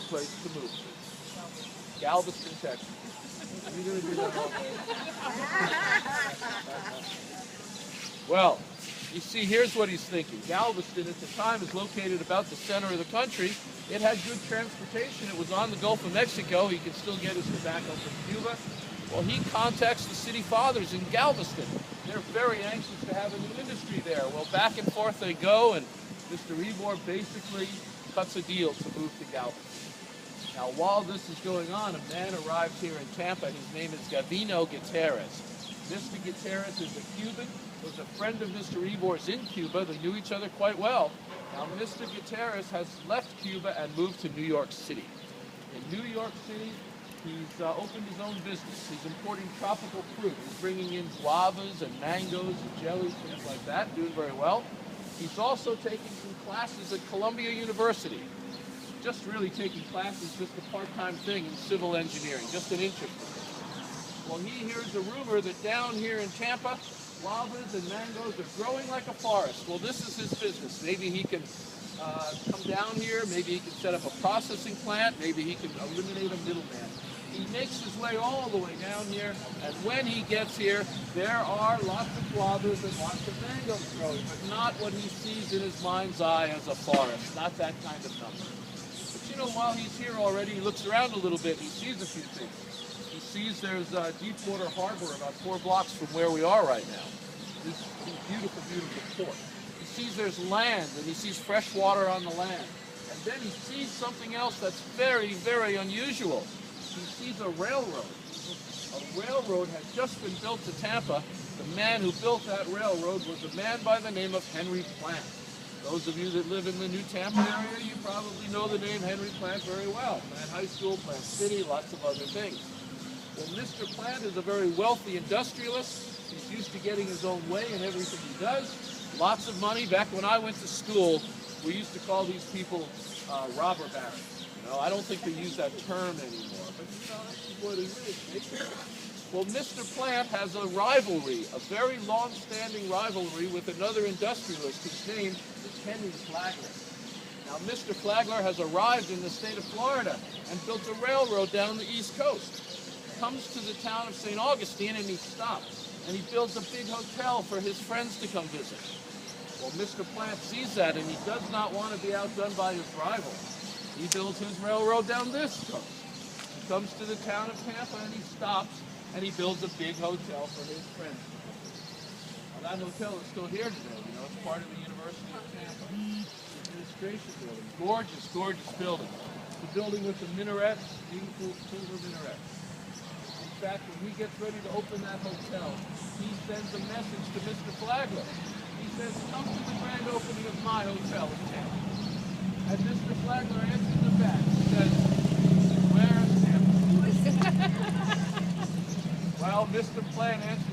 place to move to. Galveston, Texas. You're going to do that all day. Well, you see, here's what he's thinking. Galveston at the time is located about the center of the country. It had good transportation. It was on the Gulf of Mexico. He could still get his tobacco from Cuba. Well, he contacts the city fathers in Galveston. They're very anxious to have a new industry there. Well, back and forth they go, and Mr. Yabor basically cuts a deal to move to Galveston. Now, while this is going on, a man arrives here in Tampa. His name is Gavino Gutierrez. Mr. Gutierrez is a Cuban, was a friend of Mr. Yabor's in Cuba. They knew each other quite well. Now, Mr. Gutierrez has left Cuba and moved to New York City. In New York City, he's opened his own business. He's importing tropical fruit. He's bringing in guavas and mangoes and jellies, things like that, doing very well. He's also taking some classes at Columbia University. Just really taking classes, just a part-time thing in civil engineering, just an interest. Well, he hears a rumor that down here in Tampa, guavas and mangoes are growing like a forest. Well, this is his business. Maybe he can come down here, maybe he can set up a processing plant, maybe he can eliminate a middleman. He makes his way all the way down here, and when he gets here, there are lots of guavas and lots of mangoes growing, but not what he sees in his mind's eye as a forest, not that kind of number. But you know, while he's here already, he looks around a little bit, and he sees a few things. He sees there's Deepwater Harbor about 4 blocks from where we are right now. This beautiful, beautiful port. He sees there's land, and he sees fresh water on the land. And then he sees something else that's very, very unusual. He sees a railroad. A railroad has just been built to Tampa. The man who built that railroad was a man by the name of Henry Plant. Those of you that live in the New Tampa area, you probably know the name Henry Plant very well. Plant High School, Plant City, lots of other things. Well, Mr. Plant is a very wealthy industrialist. He's used to getting his own way in everything he does. Lots of money. Back when I went to school, we used to call these people robber barons. You know, I don't think they use that term anymore, but you know, that's what it is. Well, Mr. Plant has a rivalry, a very long-standing rivalry with another industrialist whose name is Henry Flagler. Now, Mr. Flagler has arrived in the state of Florida and built a railroad down the East Coast. Comes to the town of St. Augustine and he stops, and he builds a big hotel for his friends to come visit. Well, Mr. Plant sees that, and he does not want to be outdone by his rival. He builds his railroad down this coast. He comes to the town of Tampa and he stops, and he builds a big hotel for his friends. Now, that hotel is still here today. You know, it's part of the University of Tampa. The administration building. Gorgeous, gorgeous building. The building with the minarets, beautiful silver minarets. In fact, when he gets ready to open that hotel, he sends a message to Mr. Flagler. He says, come to the grand opening of my hotel in Tampa. And Mr. Flagler answers the back. He says, where's Tampa? Well, Mr. Plant answers